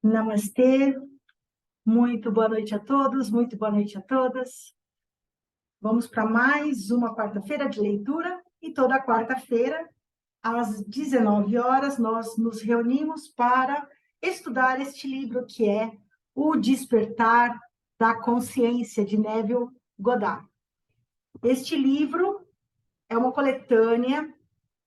Namastê, muito boa noite a todos, muito boa noite a todas. Vamos para mais uma quarta-feira de leitura e toda quarta-feira, às 19 horas, nós nos reunimos para estudar este livro que é O Despertar da Consciência, de Neville Goddard. Este livro é uma coletânea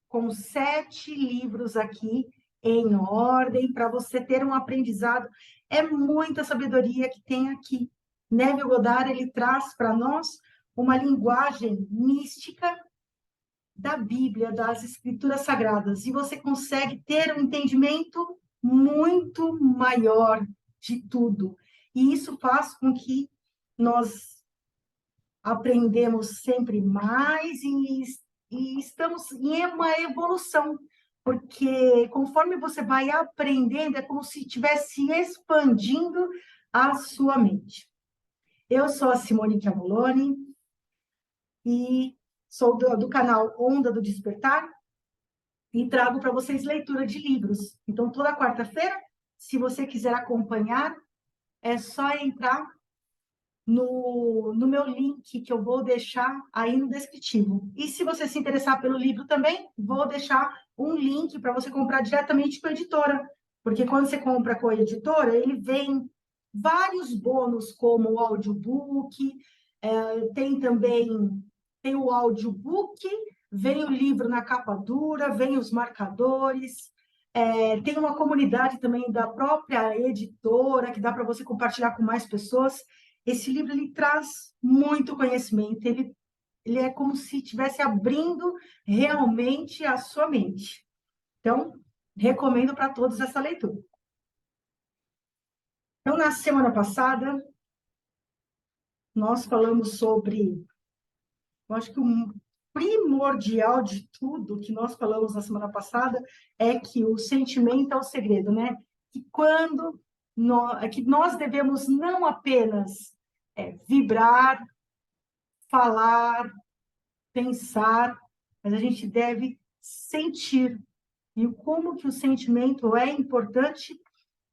com 7 livros aqui em ordem, para você ter um aprendizado. É muita sabedoria que tem aqui. Neville Goddard, ele traz para nós uma linguagem mística da Bíblia, das Escrituras Sagradas, e você consegue ter um entendimento muito maior de tudo. E isso faz com que nós aprendemos sempre mais e estamos em uma evolução, porque conforme você vai aprendendo, é como se estivesse expandindo a sua mente. Eu sou a Simone Chiamoloni e sou do canal Onda do Despertar e trago para vocês leitura de livros. Então, toda quarta-feira, se você quiser acompanhar, é só entrar no meu link, que eu vou deixar aí no descritivo. E se você se interessar pelo livro também, vou deixar um link para você comprar diretamente com a editora, porque quando você compra com a editora, ele vem vários bônus, como o audiobook, tem o audiobook, vem o livro na capa dura, vem os marcadores, tem uma comunidade também da própria editora, que dá para você compartilhar com mais pessoas. Esse livro, ele traz muito conhecimento, ele é como se estivesse abrindo realmente a sua mente. Então, recomendo para todos essa leitura. Então, na semana passada, nós falamos sobre, eu acho que o primordial de tudo que nós falamos na semana passada é que o sentimento é o segredo, né? Que nós devemos não apenas vibrar, falar, pensar, mas a gente deve sentir. E como que o sentimento é importante,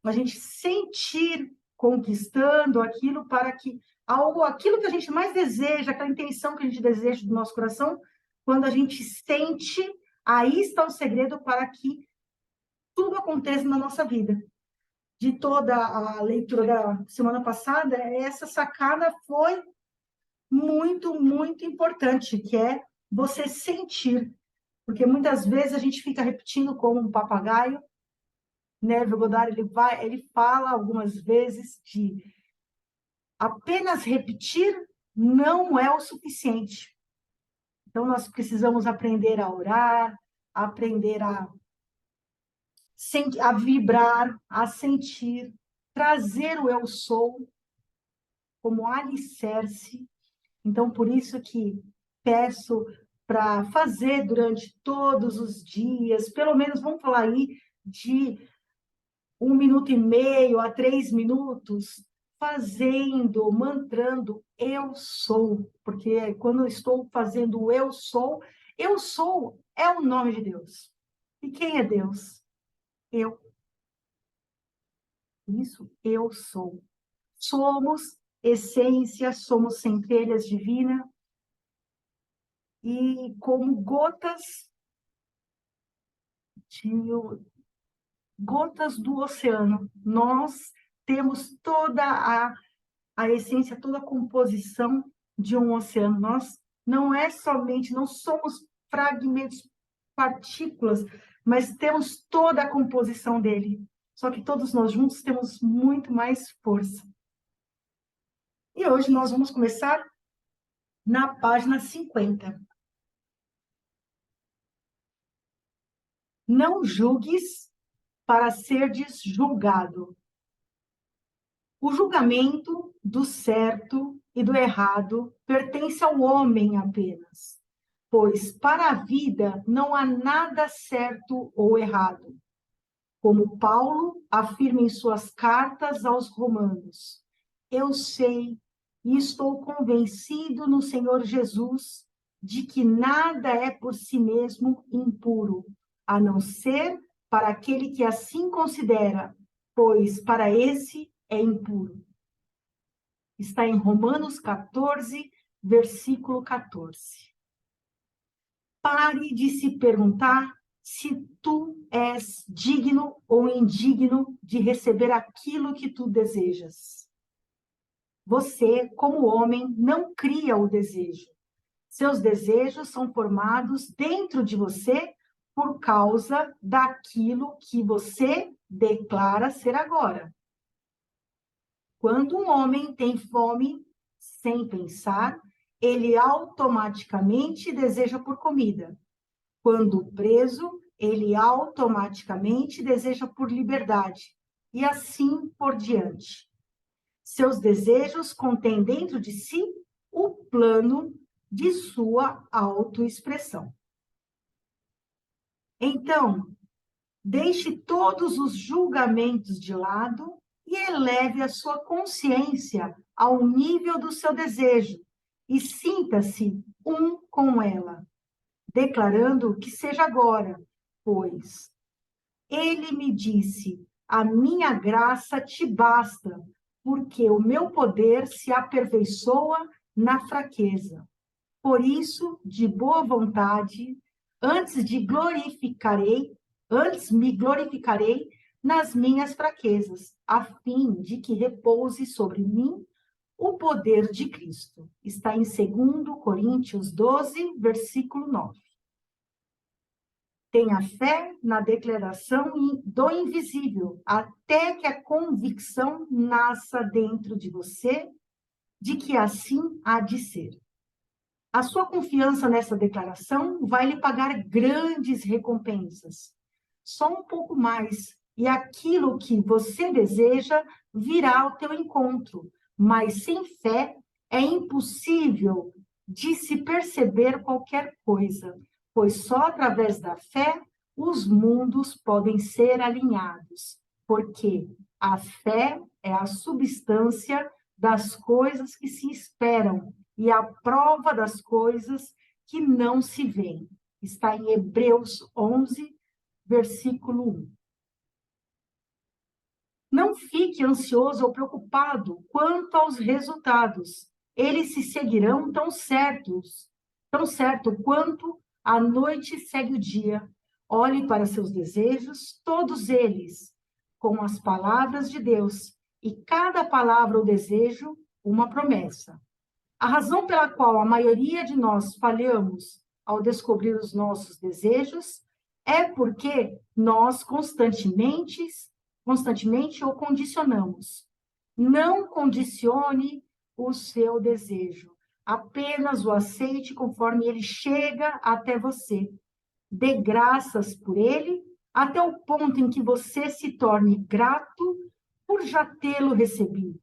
a gente sentir conquistando aquilo para que aquilo que a gente mais deseja, aquela intenção que a gente deseja do nosso coração, quando a gente sente, aí está o segredo para que tudo aconteça na nossa vida. De toda a leitura da semana passada, essa sacada foi muito, muito importante, que é você sentir. Porque muitas vezes a gente fica repetindo como um papagaio. Neville Goddard, ele fala algumas vezes de apenas repetir não é o suficiente. Então, nós precisamos aprender a orar, aprender a vibrar, a sentir, trazer o eu sou como alicerce. Então, por isso que peço para fazer durante todos os dias, pelo menos, vamos falar aí, de 1 minuto e meio a 3 minutos, fazendo, mantrando, eu sou. Porque quando eu estou fazendo o eu sou é o nome de Deus. E quem é Deus? Eu. Isso, eu sou. Somos essência, somos centelhas divinas, e como gotas do oceano, nós temos toda a essência, toda a composição de um oceano. Nós não somos fragmentos, partículas, mas temos toda a composição dele. Só que todos nós juntos temos muito mais força. E hoje nós vamos começar na página 50. Não julgues para seres julgado. O julgamento do certo e do errado pertence ao homem apenas, pois para a vida não há nada certo ou errado. Como Paulo afirma em suas cartas aos Romanos, eu sei e estou convencido no Senhor Jesus de que nada é por si mesmo impuro, a não ser para aquele que assim considera, pois para esse é impuro. Está em Romanos 14, versículo 14. Pare de se perguntar se tu és digno ou indigno de receber aquilo que tu desejas. Você, como homem, não cria o desejo. Seus desejos são formados dentro de você por causa daquilo que você declara ser agora. Quando um homem tem fome, sem pensar, ele automaticamente deseja por comida. Quando preso, ele automaticamente deseja por liberdade. E assim por diante. Seus desejos contêm dentro de si o plano de sua autoexpressão. Então, deixe todos os julgamentos de lado e eleve a sua consciência ao nível do seu desejo e sinta-se um com ela, declarando que seja agora, pois ele me disse: a minha graça te basta, porque o meu poder se aperfeiçoa na fraqueza. Por isso, de boa vontade, antes me glorificarei nas minhas fraquezas, a fim de que repouse sobre mim o poder de Cristo. Está em 2 Coríntios 12, versículo 9. Tenha fé na declaração do invisível, até que a convicção nasça dentro de você de que assim há de ser. A sua confiança nessa declaração vai lhe pagar grandes recompensas. Só um pouco mais, e aquilo que você deseja virá ao teu encontro. Mas sem fé é impossível de se perceber qualquer coisa, pois só através da fé os mundos podem ser alinhados, porque a fé é a substância das coisas que se esperam e a prova das coisas que não se veem. Está em Hebreus 11, versículo 1. Não fique ansioso ou preocupado quanto aos resultados. Eles se seguirão tão certo quanto a noite segue o dia. Olhe para seus desejos, todos eles, com as palavras de Deus, e cada palavra ou desejo, uma promessa. A razão pela qual a maioria de nós falhamos ao descobrir os nossos desejos é porque nós constantemente o condicionamos. Não condicione o seu desejo, apenas o aceite conforme ele chega até você. Dê graças por ele até o ponto em que você se torne grato por já tê-lo recebido.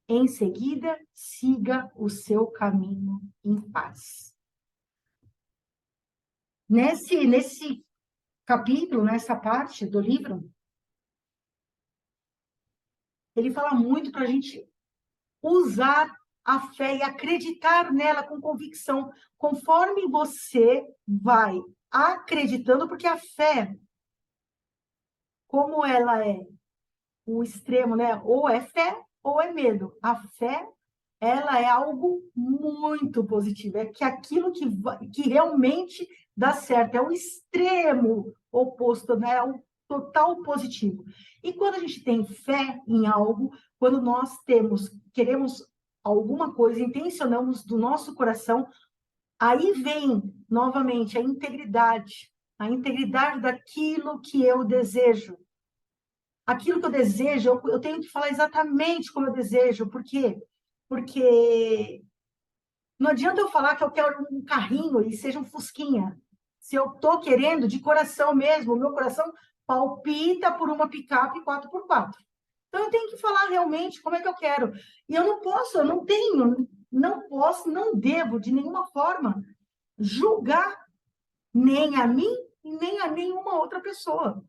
Em seguida, siga o seu caminho em paz. Nesse capítulo, nessa parte do livro, ele fala muito para a gente usar a fé e acreditar nela com convicção, conforme você vai acreditando, porque a fé, como ela é o extremo, né? Ou é fé ou é medo. A fé, ela é algo muito positivo, é que aquilo que realmente dá certo, é o extremo oposto, né? É o total positivo. E quando a gente tem fé em algo, quando nós queremos alguma coisa, intencionamos do nosso coração, aí vem novamente a integridade daquilo que eu desejo. Aquilo que eu desejo, eu tenho que falar exatamente como eu desejo. Por quê? Porque não adianta eu falar que eu quero um carrinho e seja um fusquinha. Se eu estou querendo de coração mesmo, o meu coração palpita por uma picape 4x4. Então, eu tenho que falar realmente como é que eu quero. E eu não posso, eu não tenho, não posso, não devo, de nenhuma forma, julgar nem a mim e nem a nenhuma outra pessoa.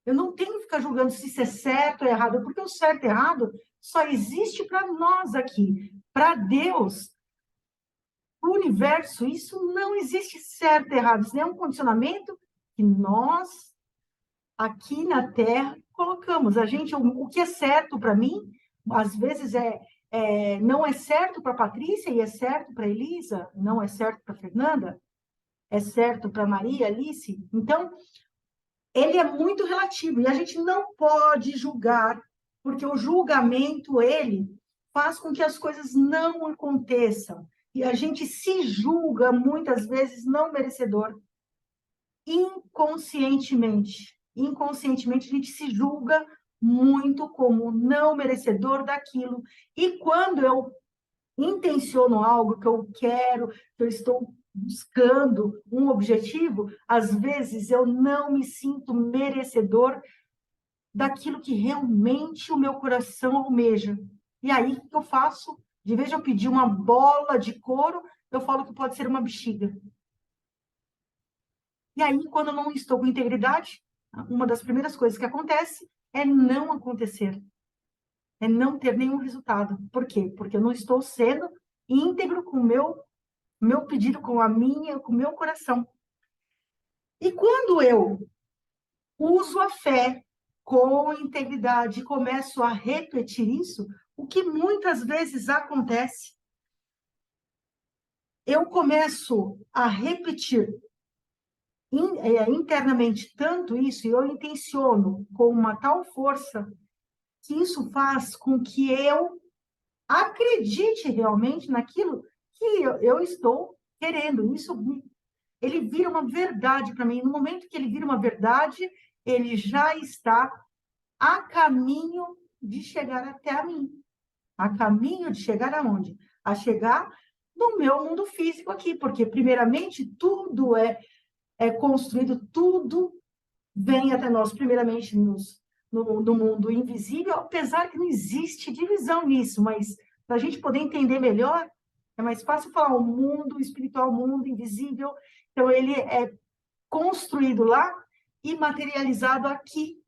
Eu não tenho que ficar julgando se isso é certo ou errado, porque o certo e errado só existe para nós aqui. Para Deus, o universo, isso não existe certo e errado. Isso é um condicionamento que nós, aqui na Terra, colocamos. O que é certo para mim, às vezes não é certo para a Patrícia e é certo para a Elisa, não é certo para a Fernanda, é certo para a Maria, Alice. Então, ele é muito relativo e a gente não pode julgar, porque o julgamento, ele faz com que as coisas não aconteçam. E a gente se julga, muitas vezes, não merecedor, inconscientemente. Inconscientemente, a gente se julga muito como não merecedor daquilo. E quando eu intenciono algo que eu quero, que eu estou buscando um objetivo, às vezes eu não me sinto merecedor daquilo que realmente o meu coração almeja. E aí, o que eu faço? De vez de eu pedir uma bola de couro, eu falo que pode ser uma bexiga. E aí, quando eu não estou com integridade, uma das primeiras coisas que acontece é não acontecer, é não ter nenhum resultado. Por quê? Porque eu não estou sendo íntegro com o meu pedido, com o meu coração. E quando eu uso a fé com integridade e começo a repetir isso, o que muitas vezes acontece, eu começo a repetir internamente tanto isso, e eu intenciono com uma tal força, que isso faz com que eu acredite realmente naquilo que eu estou querendo. Ele vira uma verdade para mim. No momento que ele vira uma verdade, ele já está a caminho de chegar até a mim. A caminho de chegar aonde? A chegar no meu mundo físico aqui, porque, primeiramente, tudo é construído, tudo vem até nós, primeiramente, no mundo invisível, apesar que não existe divisão nisso, mas para a gente poder entender melhor, é mais fácil falar o mundo espiritual, o mundo invisível. Então, ele é construído lá e materializado aqui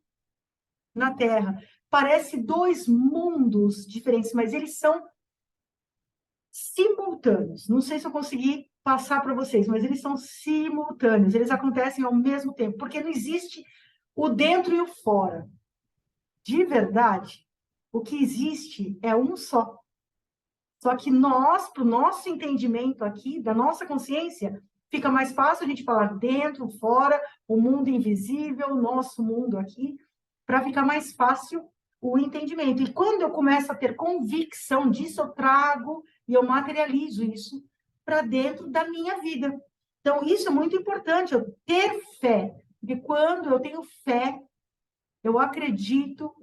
na Terra. Parece dois mundos diferentes, mas eles são simultâneos. Não sei se eu consegui passar para vocês, mas eles são simultâneos, eles acontecem ao mesmo tempo, porque não existe o dentro e o fora. De verdade, o que existe é um só. Só que nós, para o nosso entendimento aqui, da nossa consciência, fica mais fácil a gente falar dentro, fora, o mundo invisível, o nosso mundo aqui, para ficar mais fácil o entendimento. E quando eu começo a ter convicção disso, eu trago e eu materializo isso para dentro da minha vida. Então, isso é muito importante, eu ter fé. Porque quando eu tenho fé, eu acredito,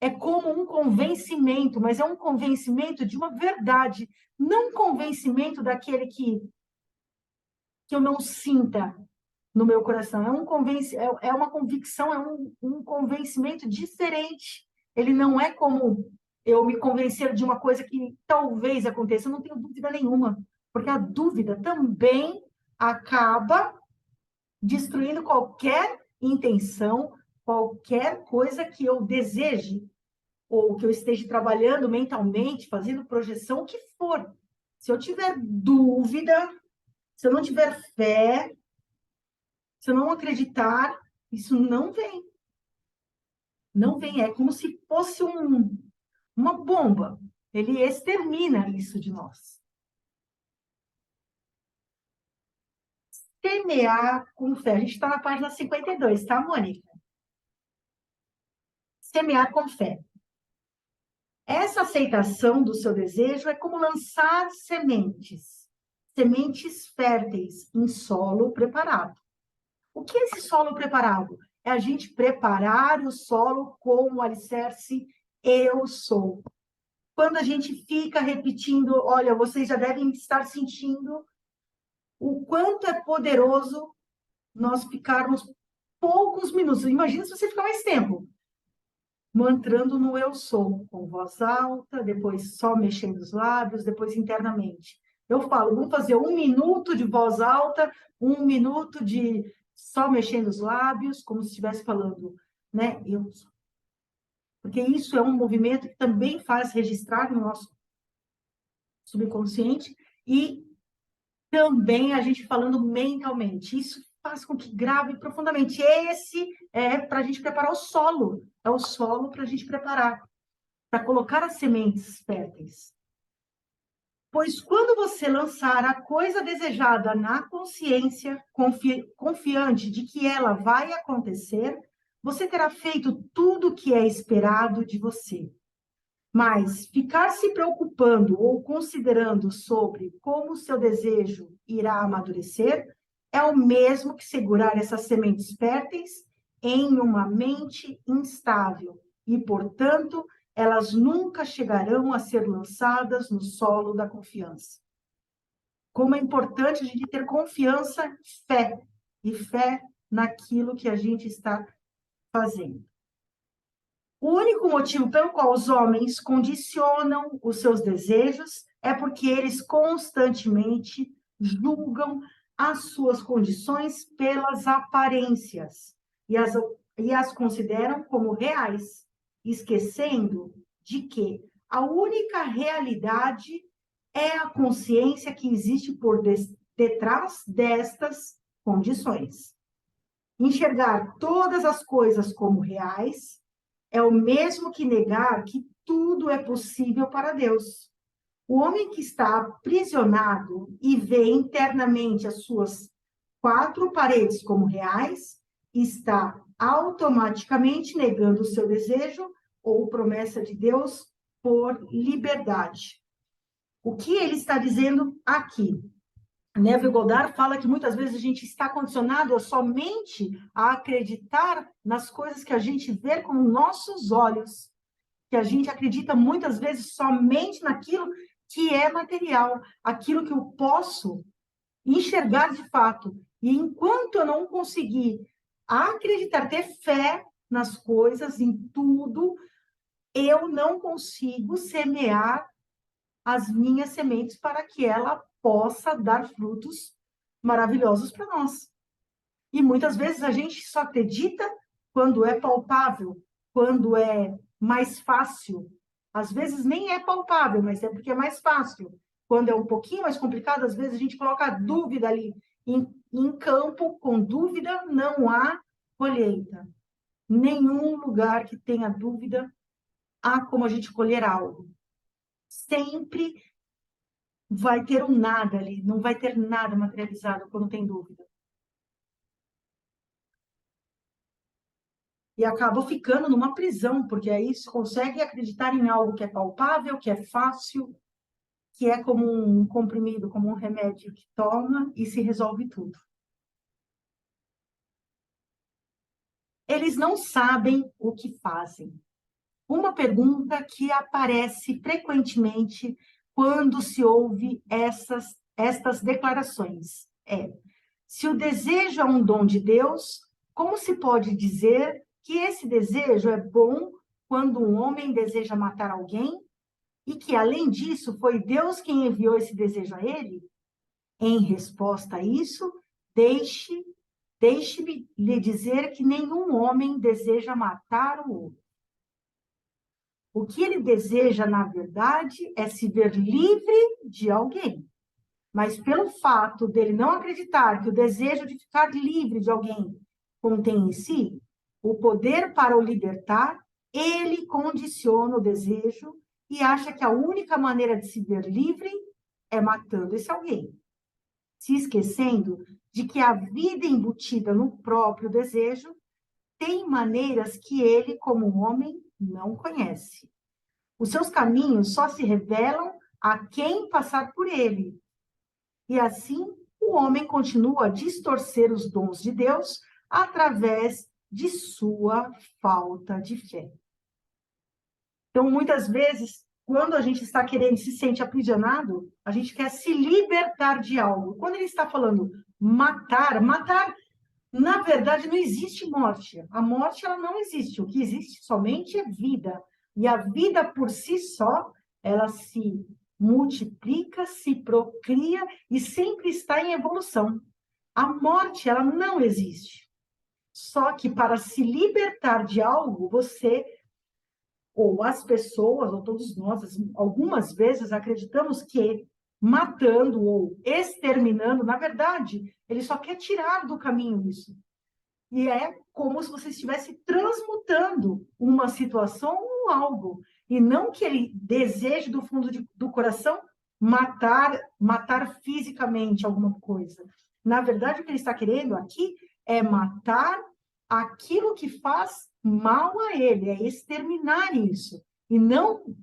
é como um convencimento, mas é um convencimento de uma verdade, não um convencimento daquele que eu não sinta no meu coração. É uma convicção, um convencimento diferente. Ele não é como eu me convencer de uma coisa que talvez aconteça, eu não tenho dúvida nenhuma, porque a dúvida também acaba destruindo qualquer intenção, qualquer coisa que eu deseje, ou que eu esteja trabalhando mentalmente, fazendo projeção, o que for. Se eu tiver dúvida, se eu não tiver fé, se eu não acreditar, isso não vem. Não vem. É como se fosse uma bomba. Ele extermina isso de nós. Semear com fé. A gente está na página 52, tá, Mônica? Semear com fé. Essa aceitação do seu desejo é como lançar sementes, sementes férteis em solo preparado. O que é esse solo preparado? É a gente preparar o solo com o alicerce eu sou. Quando a gente fica repetindo, olha, vocês já devem estar sentindo o quanto é poderoso nós ficarmos poucos minutos. Imagina se você ficar mais tempo mantrando no eu sou, com voz alta, depois só mexendo os lábios, depois internamente. Eu falo, vamos fazer 1 minuto de voz alta, 1 minuto de só mexendo os lábios, como se estivesse falando, né? Eu sou. Porque isso é um movimento que também faz registrar no nosso subconsciente e também a gente falando mentalmente. Isso faz com que grave profundamente. Esse é para a gente preparar o solo. É o solo para a gente preparar, para colocar as sementes férteis. Pois quando você lançar a coisa desejada na consciência, confiante de que ela vai acontecer, você terá feito tudo o que é esperado de você. Mas ficar se preocupando ou considerando sobre como o seu desejo irá amadurecer é o mesmo que segurar essas sementes férteis em uma mente instável e, portanto, elas nunca chegarão a ser lançadas no solo da confiança. Como é importante a gente ter confiança, fé, e fé naquilo que a gente está fazendo. O único motivo pelo qual os homens condicionam os seus desejos é porque eles constantemente julgam as suas condições pelas aparências e as consideram como reais, esquecendo de que a única realidade é a consciência que existe por detrás destas condições. Enxergar todas as coisas como reais é o mesmo que negar que tudo é possível para Deus. O homem que está aprisionado e vê internamente as suas quatro paredes como reais, está automaticamente negando o seu desejo ou promessa de Deus por liberdade. O que ele está dizendo aqui? Neville Goddard fala que muitas vezes a gente está condicionado somente a acreditar nas coisas que a gente vê com nossos olhos, que a gente acredita muitas vezes somente naquilo que é material, aquilo que eu posso enxergar de fato. E enquanto eu não conseguir acreditar, ter fé nas coisas, em tudo, eu não consigo semear as minhas sementes para que ela possa dar frutos maravilhosos para nós. E muitas vezes a gente só acredita quando é palpável, quando é mais fácil. Às vezes nem é palpável, mas é porque é mais fácil. Quando é um pouquinho mais complicado, às vezes a gente coloca a dúvida ali. Em campo, com dúvida, não há colheita. Nenhum lugar que tenha dúvida há como a gente colher algo. Sempre vai ter um nada ali, não vai ter nada materializado quando tem dúvida. E acaba ficando numa prisão, porque aí se consegue acreditar em algo que é palpável, que é fácil, que é como um comprimido, como um remédio que toma e se resolve tudo. Eles não sabem o que fazem. Uma pergunta que aparece frequentemente quando se ouve estas declarações é: se o desejo é um dom de Deus, como se pode dizer que esse desejo é bom quando um homem deseja matar alguém e que, além disso, foi Deus quem enviou esse desejo a ele? Em resposta a isso, deixe-me lhe dizer que nenhum homem deseja matar o outro. O que ele deseja, na verdade, é se ver livre de alguém. Mas pelo fato dele não acreditar que o desejo de ficar livre de alguém contém em si o poder para o libertar, ele condiciona o desejo e acha que a única maneira de se ver livre é matando esse alguém, se esquecendo de que a vida embutida no próprio desejo tem maneiras que ele, como homem, não conhece. Os seus caminhos só se revelam a quem passar por ele. E assim, o homem continua a distorcer os dons de Deus através de sua falta de fé. Então, muitas vezes, quando a gente está querendo, se sente aprisionado, a gente quer se libertar de algo. Quando ele está falando matar, na verdade, não existe morte. A morte, ela não existe. O que existe somente é vida. E a vida por si só, ela se multiplica, se procria e sempre está em evolução. A morte, ela não existe. Só que para se libertar de algo, você, ou as pessoas, ou todos nós, algumas vezes acreditamos que matando ou exterminando, na verdade, ele só quer tirar do caminho isso. E é como se você estivesse transmutando uma situação ou algo. E não que ele deseje do fundo do coração matar fisicamente alguma coisa. Na verdade, o que ele está querendo aqui é matar aquilo que faz mal a ele, é exterminar isso. E não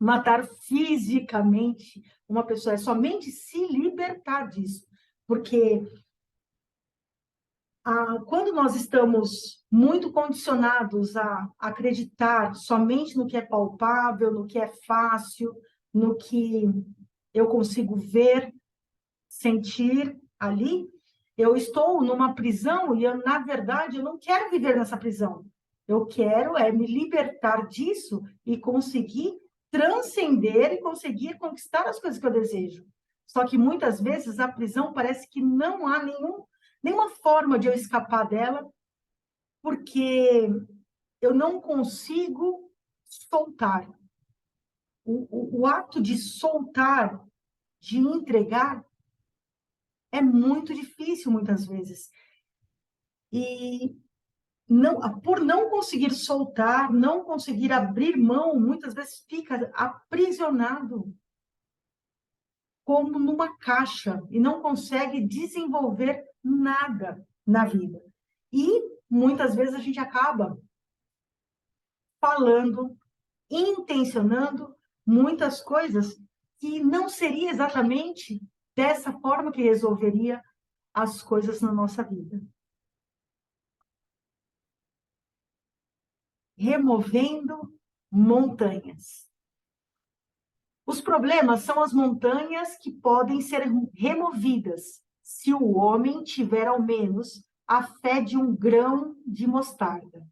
matar fisicamente uma pessoa, é somente se libertar disso. Porque quando nós estamos muito condicionados a acreditar somente no que é palpável, no que é fácil, no que eu consigo ver, sentir ali, eu estou numa prisão e, na verdade, eu não quero viver nessa prisão. Eu quero me libertar disso e conseguir transcender e conseguir conquistar as coisas que eu desejo. Só que muitas vezes a prisão parece que não há nenhuma forma de eu escapar dela, porque eu não consigo soltar. O ato de soltar, de entregar, é muito difícil muitas vezes. E por não conseguir soltar, não conseguir abrir mão, muitas vezes fica aprisionado como numa caixa e não consegue desenvolver nada na vida. E muitas vezes a gente acaba falando, intencionando muitas coisas que não seria exatamente dessa forma que resolveria as coisas na nossa vida. Removendo montanhas. Os problemas são as montanhas que podem ser removidas se o homem tiver ao menos a fé de um grão de mostarda.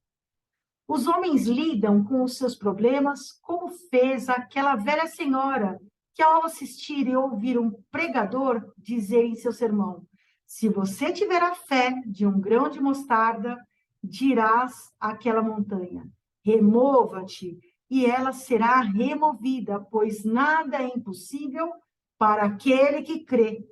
Os homens lidam com os seus problemas como fez aquela velha senhora que, ao assistir e ouvir um pregador dizer em seu sermão: se você tiver a fé de um grão de mostarda, dirás àquela montanha: remova-te, e ela será removida, pois nada é impossível para aquele que crê.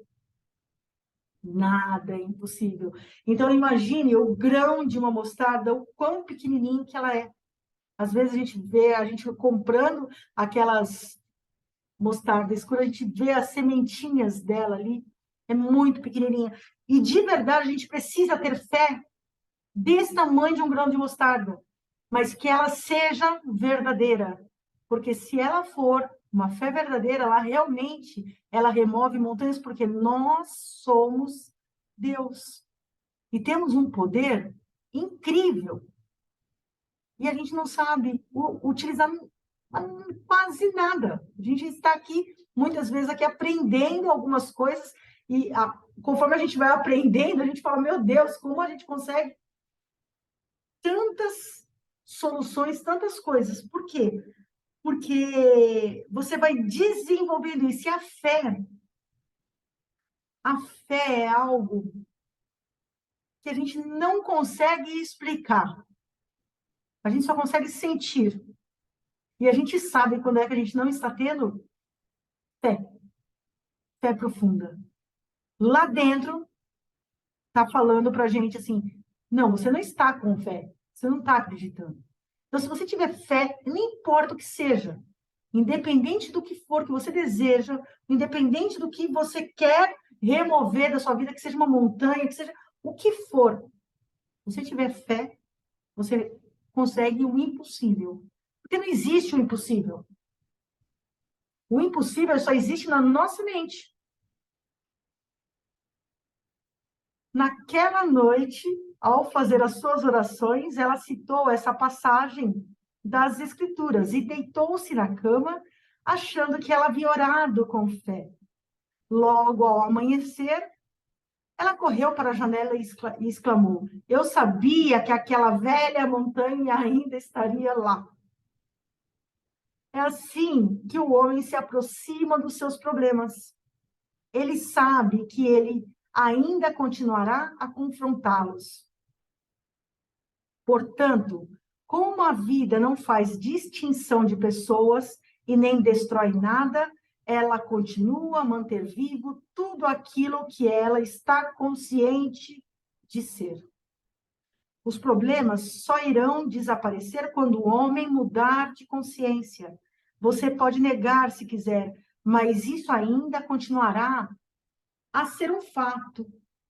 Nada é impossível. Então, imagine o grão de uma mostarda, o quão pequenininho que ela é. Às vezes a gente vê, a gente comprando aquelas mostarda escura, a gente vê as sementinhas dela ali, é muito pequenininha. E de verdade a gente precisa ter fé desse tamanho de um grão de mostarda, mas que ela seja verdadeira. Porque se ela for uma fé verdadeira, ela remove montanhas, porque nós somos Deus. E temos um poder incrível. E a gente não sabe utilizar quase nada. A gente está aqui, muitas vezes, aqui aprendendo algumas coisas, e conforme a gente vai aprendendo, a gente fala, meu Deus, como a gente consegue tantas soluções, tantas coisas. Por quê? Porque você vai desenvolvendo isso. E a fé é algo que a gente não consegue explicar. A gente só consegue sentir. E a gente sabe quando é que a gente não está tendo fé, fé profunda. Lá dentro, está falando para a gente assim, não, você não está com fé, você não está acreditando. Então, se você tiver fé, não importa o que seja, independente do que for que você deseja, independente do que você quer remover da sua vida, que seja uma montanha, que seja o que for, se você tiver fé, você consegue o impossível. Porque não existe o impossível. O impossível só existe na nossa mente. Naquela noite, ao fazer as suas orações, ela citou essa passagem das Escrituras e deitou-se na cama, achando que ela havia orado com fé. Logo ao amanhecer, ela correu para a janela e exclamou: eu sabia que aquela velha montanha ainda estaria lá. É assim que o homem se aproxima dos seus problemas. Ele sabe que ele ainda continuará a confrontá-los. Portanto, como a vida não faz distinção de pessoas e nem destrói nada, ela continua a manter vivo tudo aquilo que ela está consciente de ser. Os problemas só irão desaparecer quando o homem mudar de consciência. Você pode negar se quiser, mas isso ainda continuará a ser um fato,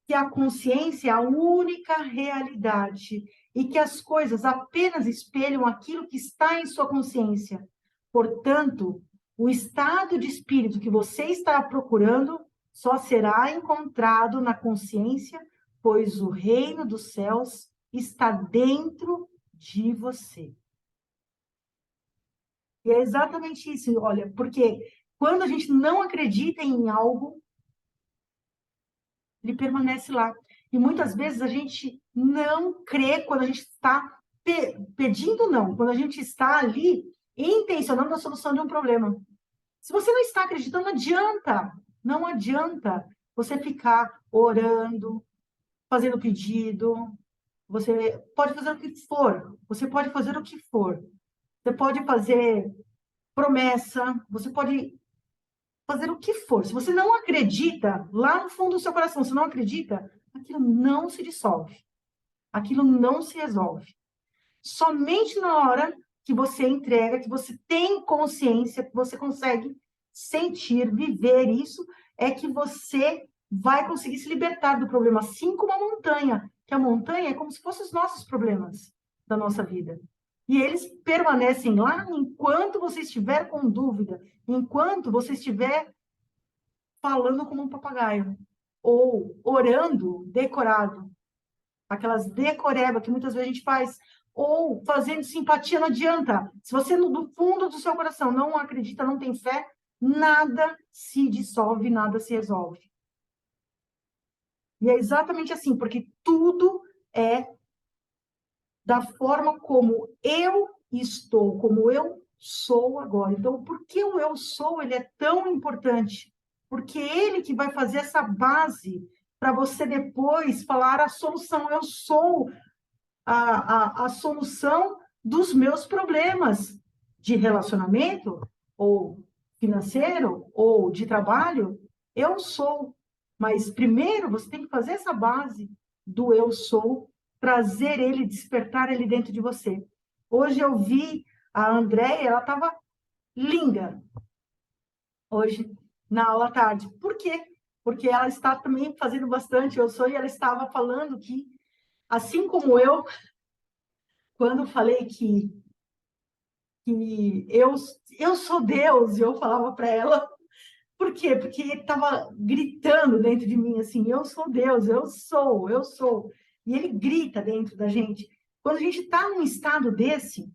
que a consciência é a única realidade e que as coisas apenas espelham aquilo que está em sua consciência. Portanto, o estado de espírito que você está procurando só será encontrado na consciência, pois o reino dos céus está dentro de você. E é exatamente isso, olha, porque quando a gente não acredita em algo, ele permanece lá. E muitas vezes a gente não crê quando a gente está pedindo, não, quando a gente está ali intencionando a solução de um problema. Se você não está acreditando, não adianta você ficar orando, fazendo pedido, você pode fazer o que for, você pode fazer o que for, você pode fazer promessa, você pode fazer o que for. Se você não acredita, lá no fundo do seu coração, você não acredita, aquilo não se dissolve. Aquilo não se resolve. Somente na hora que você entrega, que você tem consciência, que você consegue sentir, viver isso, é que você vai conseguir se libertar do problema, assim como a montanha, que a montanha é como se fossem os nossos problemas da nossa vida. E eles permanecem lá enquanto você estiver com dúvida, enquanto você estiver falando como um papagaio, ou orando decorado, aquelas decoreba que muitas vezes a gente faz, ou fazendo simpatia, não adianta. Se você, do fundo do seu coração, não acredita, não tem fé, nada se dissolve, nada se resolve. E é exatamente assim, porque tudo é da forma como eu estou, como eu sou agora. Então, por que o eu sou, ele é tão importante? Porque ele que vai fazer essa base para você depois falar a solução. Eu sou a solução dos meus problemas de relacionamento, ou financeiro, ou de trabalho. Eu sou. Mas primeiro você tem que fazer essa base do eu sou, trazer ele, despertar ele dentro de você. Hoje eu vi a Andréia, ela estava linda hoje na aula à tarde. Por quê? Porque ela está também fazendo bastante eu sou, e ela estava falando que, assim como quando falei que eu sou Deus, e eu falava para ela, por quê? Porque estava gritando dentro de mim assim, eu sou Deus, eu sou, eu sou. E ele grita dentro da gente. Quando a gente está num estado desse,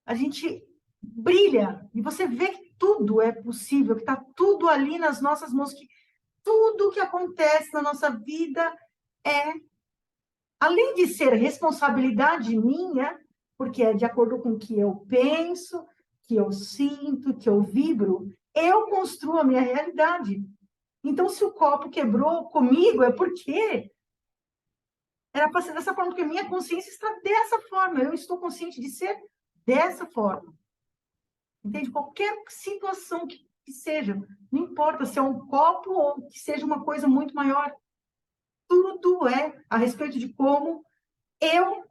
a gente brilha, e você vê que tudo é possível, que está tudo ali nas nossas mãos, que tudo que acontece na nossa vida é, além de ser responsabilidade minha, porque é de acordo com o que eu penso, que eu sinto, que eu vibro, eu construo a minha realidade. Então, se o copo quebrou comigo, é porque era para ser dessa forma, porque minha consciência está dessa forma, eu estou consciente de ser dessa forma. Entende? Qualquer situação que seja, não importa se é um copo ou que seja uma coisa muito maior, tudo é a respeito de como eu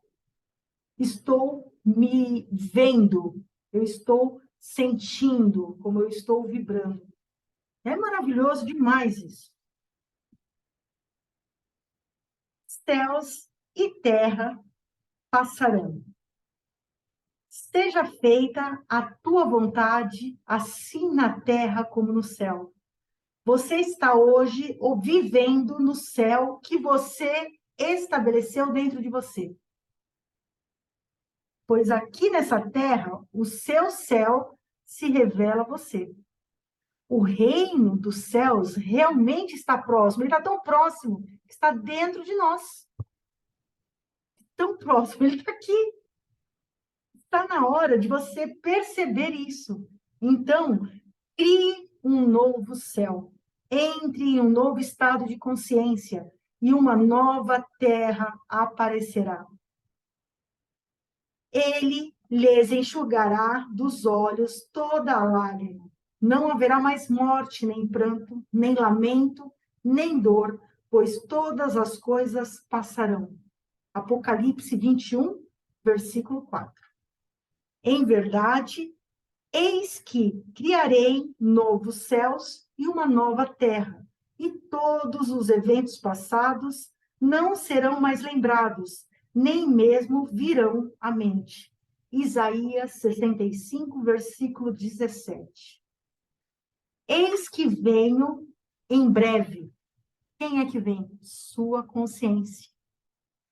estou me vendo, eu estou sentindo, como eu estou vibrando. É maravilhoso demais isso. Céus e terra passarão. Seja feita a tua vontade, assim na terra como no céu. Você está hoje vivendo no céu que você estabeleceu dentro de você. Pois aqui nessa terra, o seu céu se revela a você. O reino dos céus realmente está próximo, ele está tão próximo, está dentro de nós. Tão próximo, ele está aqui. Está na hora de você perceber isso. Então, crie um novo céu. Entre em um novo estado de consciência e uma nova terra aparecerá. Ele lhes enxugará dos olhos toda a lágrima. Não haverá mais morte, nem pranto, nem lamento, nem dor, pois todas as coisas passarão. Apocalipse 21, versículo 4. Em verdade, eis que criarei novos céus e uma nova terra, e todos os eventos passados não serão mais lembrados, nem mesmo virão à mente. Isaías 65, versículo 17. Eis que venho em breve. Quem é que vem? Sua consciência.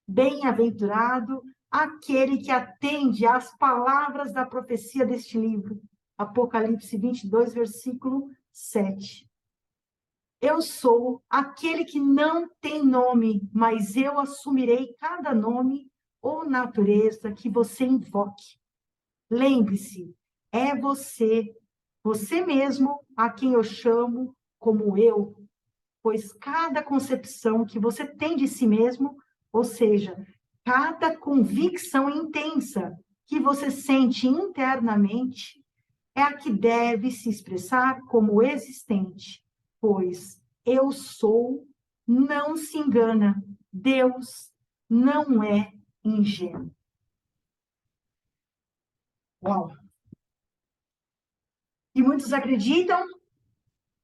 Bem-aventurado aquele que atende às palavras da profecia deste livro. Apocalipse 22, versículo 7. Eu sou aquele que não tem nome, mas eu assumirei cada nome ou natureza que você invoque. Lembre-se, é você mesmo a quem eu chamo como eu, pois cada concepção que você tem de si mesmo, ou seja, cada convicção intensa que você sente internamente, é a que deve se expressar como existente, pois eu sou, não se engana, Deus não é ingênuo. Uau! E muitos acreditam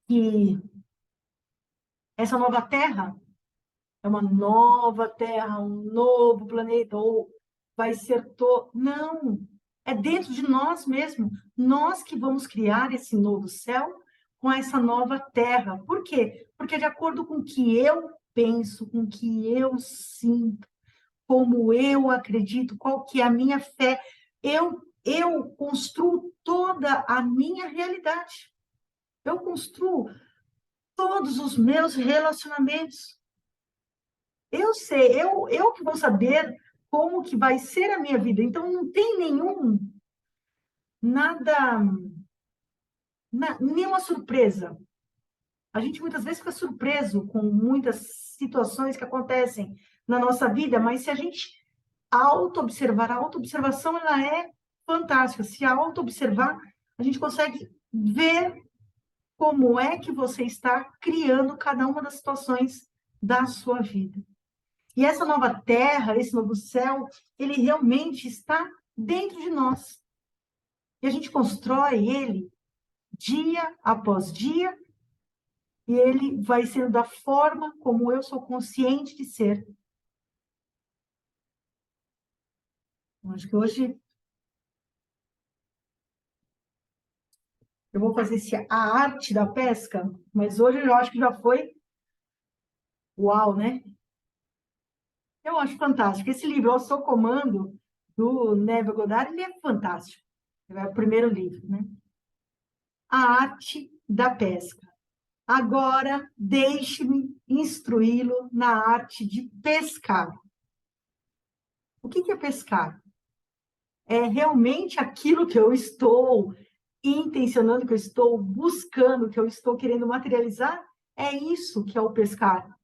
que essa nova terra é uma nova terra, um novo planeta, ou vai ser todo. Não! É dentro de nós mesmos. Nós que vamos criar esse novo céu com essa nova terra. Por quê? Porque de acordo com o que eu penso, com o que eu sinto, como eu acredito, qual que é a minha fé, eu construo toda a minha realidade. Eu construo todos os meus relacionamentos. Eu sei, eu que vou saber como que vai ser a minha vida. Então, não tem nada, nenhuma surpresa. A gente muitas vezes fica surpreso com muitas situações que acontecem na nossa vida, mas se a gente auto-observar, a auto-observação ela é fantástica. Se auto-observar, a gente consegue ver como é que você está criando cada uma das situações da sua vida. E essa nova terra, esse novo céu, ele realmente está dentro de nós. E a gente constrói ele dia após dia, e ele vai sendo da forma como eu sou consciente de ser. Eu acho que hoje eu vou fazer a arte da pesca, mas hoje eu acho que já foi uau, né? Eu acho fantástico. Esse livro, Ao Seu Comando, do Neville Goddard, ele é fantástico. É o primeiro livro, né? A arte da pesca. Agora, deixe-me instruí-lo na arte de pescar. O que é pescar? É realmente aquilo que eu estou intencionando, que eu estou buscando, que eu estou querendo materializar? É isso que é o pescar.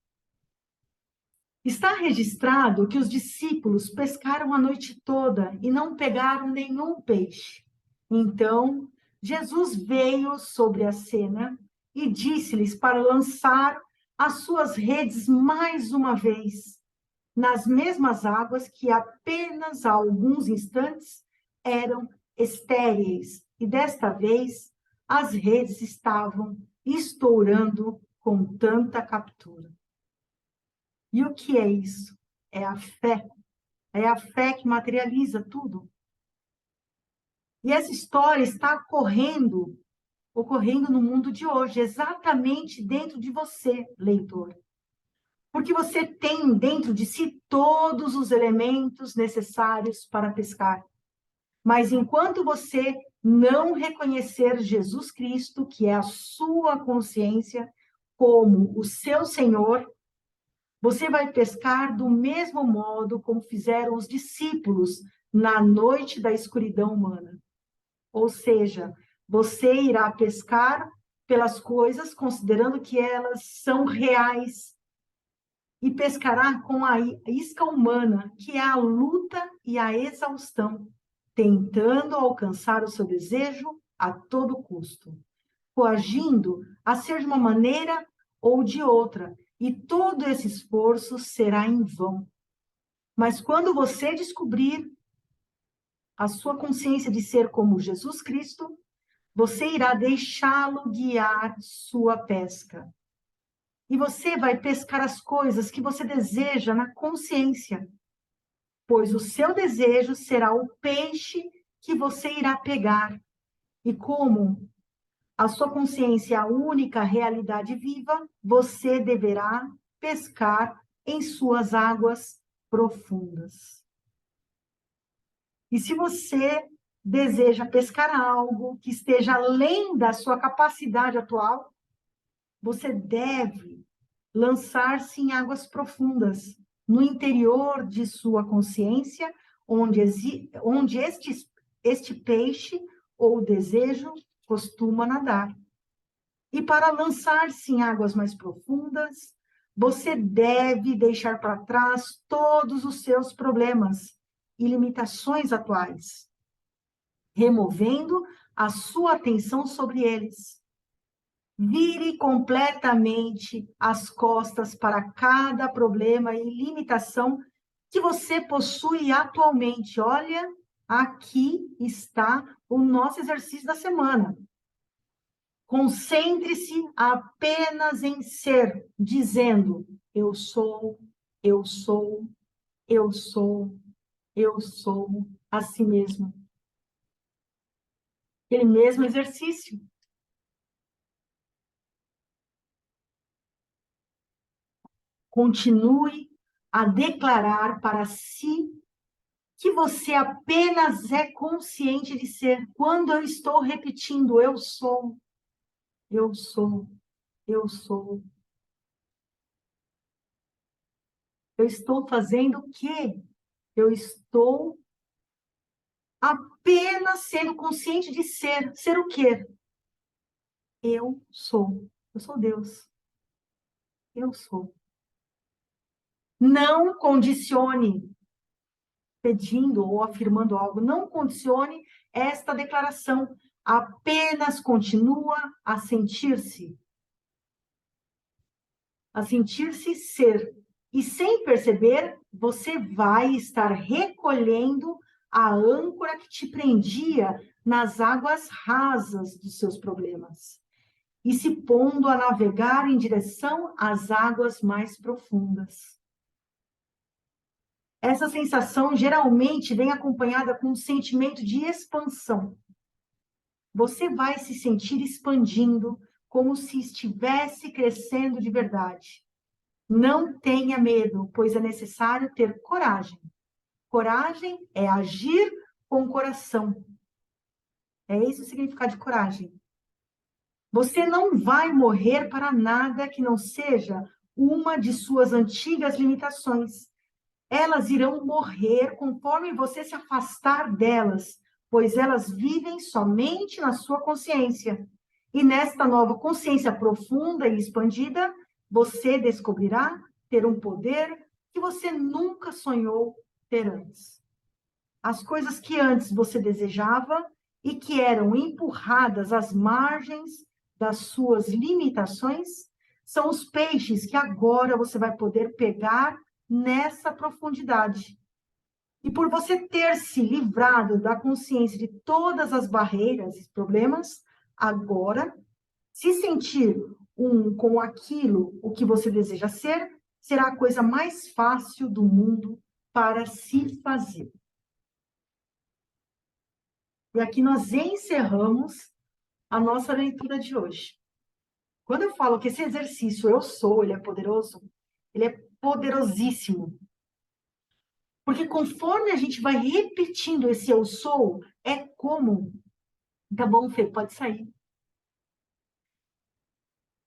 Está registrado que os discípulos pescaram a noite toda e não pegaram nenhum peixe. Então, Jesus veio sobre a cena e disse-lhes para lançar as suas redes mais uma vez, nas mesmas águas que apenas há alguns instantes eram estéreis. E desta vez, as redes estavam estourando com tanta captura. E o que é isso? É a fé. É a fé que materializa tudo. E essa história está ocorrendo no mundo de hoje, exatamente dentro de você, leitor. Porque você tem dentro de si todos os elementos necessários para pescar. Mas enquanto você não reconhecer Jesus Cristo, que é a sua consciência, como o seu Senhor, você vai pescar do mesmo modo como fizeram os discípulos na noite da escuridão humana. Ou seja, você irá pescar pelas coisas, considerando que elas são reais, e pescará com a isca humana, que é a luta e a exaustão, tentando alcançar o seu desejo a todo custo. coagindo a ser de uma maneira ou de outra, e todo esse esforço será em vão. Mas quando você descobrir a sua consciência de ser como Jesus Cristo, você irá deixá-lo guiar sua pesca. E você vai pescar as coisas que você deseja na consciência, pois o seu desejo será o peixe que você irá pegar. E como a sua consciência é a única realidade viva, você deverá pescar em suas águas profundas. E se você deseja pescar algo que esteja além da sua capacidade atual, você deve lançar-se em águas profundas, no interior de sua consciência, onde este peixe ou desejo costuma nadar. E para lançar-se em águas mais profundas, você deve deixar para trás todos os seus problemas e limitações atuais, removendo a sua atenção sobre eles. Vire completamente as costas para cada problema e limitação que você possui atualmente. Olha, aqui está o nosso exercício da semana. Concentre-se apenas em ser, dizendo: eu sou, eu sou, eu sou, eu sou, a si mesmo. Aquele mesmo exercício. Continue a declarar para si que você apenas é consciente de ser. Quando eu estou repetindo, eu sou, eu sou, eu sou. Eu estou fazendo o quê? Eu estou apenas sendo consciente de ser. Ser o quê? Eu sou. Eu sou Deus. Eu sou. Não condicione pedindo ou afirmando algo. Não condicione esta declaração. Apenas continua a sentir-se. A sentir-se ser. E sem perceber, você vai estar recolhendo a âncora que te prendia nas águas rasas dos seus problemas e se pondo a navegar em direção às águas mais profundas. Essa sensação geralmente vem acompanhada com um sentimento de expansão. Você vai se sentir expandindo como se estivesse crescendo de verdade. Não tenha medo, pois é necessário ter coragem. Coragem é agir com o coração. É esse o significado de coragem. Você não vai morrer para nada que não seja uma de suas antigas limitações. Elas irão morrer conforme você se afastar delas, pois elas vivem somente na sua consciência. E nesta nova consciência profunda e expandida, você descobrirá ter um poder que você nunca sonhou ter antes. As coisas que antes você desejava e que eram empurradas às margens das suas limitações, são os peixes que agora você vai poder pegar nessa profundidade. E por você ter se livrado da consciência de todas as barreiras e problemas, agora, se sentir com aquilo, o que você deseja ser, será a coisa mais fácil do mundo para se fazer. E aqui nós encerramos a nossa leitura de hoje. Quando eu falo que esse exercício eu sou, ele é poderoso, ele é poderosíssimo. Porque conforme a gente vai repetindo esse eu sou, é como... Tá bom, Fê, pode sair.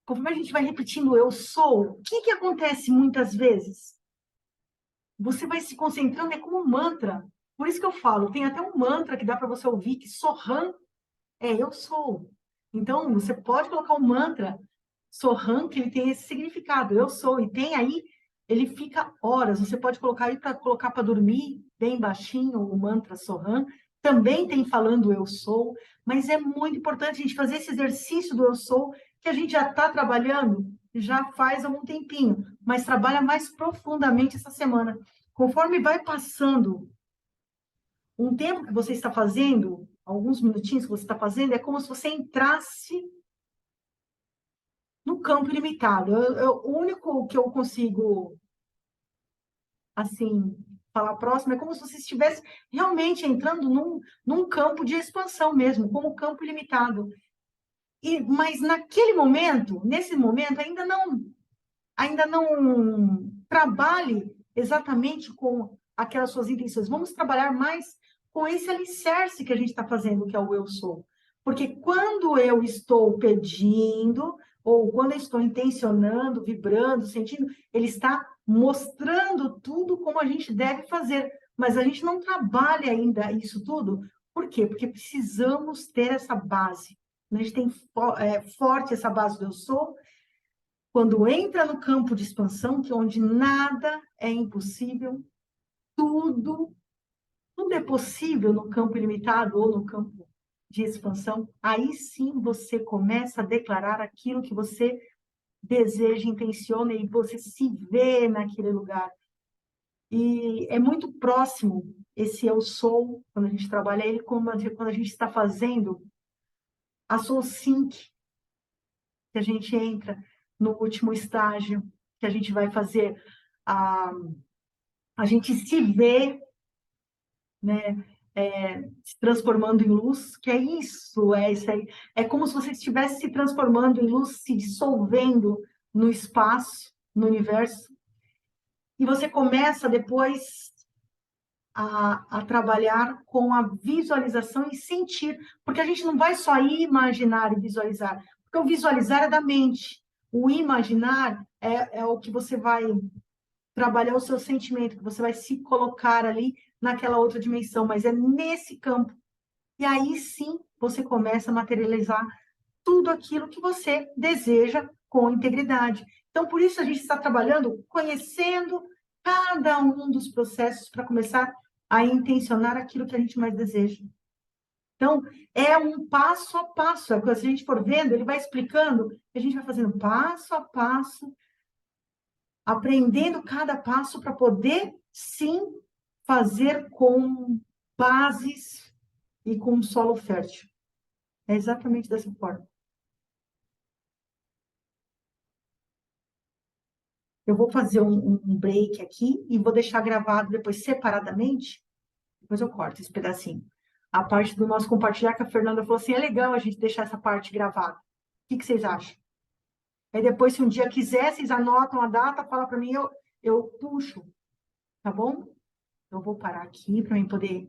Conforme a gente vai repetindo eu sou, o que acontece muitas vezes? Você vai se concentrando, é como um mantra. Por isso que eu falo, tem até um mantra que dá para você ouvir, que Soham é eu sou. Então, você pode colocar um mantra Soham, que ele tem esse significado, eu sou, e tem aí, ele fica horas, você pode colocar aí para colocar para dormir, bem baixinho, o mantra Soham, também tem falando eu sou, mas é muito importante a gente fazer esse exercício do eu sou, que a gente já está trabalhando, já faz há um tempinho, mas trabalha mais profundamente essa semana. Conforme vai passando um tempo que você está fazendo, alguns minutinhos que você está fazendo, é como se você entrasse no campo ilimitado. O único que eu consigo, assim, falar próximo é como se você estivesse realmente entrando num campo de expansão mesmo, como campo ilimitado. Mas naquele momento, nesse momento, ainda não trabalhe exatamente com aquelas suas intenções. Vamos trabalhar mais com esse alicerce que a gente está fazendo, que é o eu sou. Porque quando eu estou pedindo, ou quando eu estou intencionando, vibrando, sentindo, ele está mostrando tudo como a gente deve fazer. Mas a gente não trabalha ainda isso tudo. Por quê? Porque precisamos ter essa base. A gente tem forte essa base do eu sou, quando entra no campo de expansão, que é onde nada é impossível, tudo, tudo é possível no campo ilimitado ou no campo de expansão, aí sim você começa a declarar aquilo que você deseja, intenciona e você se vê naquele lugar. E é muito próximo esse eu sou, quando a gente trabalha ele, quando a gente está fazendo a soul sync, que a gente entra no último estágio, que a gente vai fazer a gente se vê, né, se transformando em luz, que é isso aí. É como se você estivesse se transformando em luz, se dissolvendo no espaço, no universo, e você começa depois a trabalhar com a visualização e sentir, porque a gente não vai só imaginar e visualizar, porque o visualizar é da mente, o imaginar é o que você vai trabalhar o seu sentimento, que você vai se colocar ali naquela outra dimensão, mas é nesse campo. E aí sim você começa a materializar tudo aquilo que você deseja com integridade. Então, por isso a gente está trabalhando, conhecendo cada um dos processos para começar a intencionar aquilo que a gente mais deseja. Então, é um passo a passo. Se a gente for vendo, ele vai explicando, a gente vai fazendo passo a passo, aprendendo cada passo para poder, sim, fazer com bases e com solo fértil. É exatamente dessa forma. Eu vou fazer um break aqui e vou deixar gravado depois separadamente. Depois eu corto esse pedacinho. A parte do nosso compartilhar, que a Fernanda falou assim, é legal a gente deixar essa parte gravada. O que vocês acham? Aí depois, se um dia quiser, vocês anotam a data, fala para mim, eu puxo, tá bom? Eu vou parar aqui para mim poder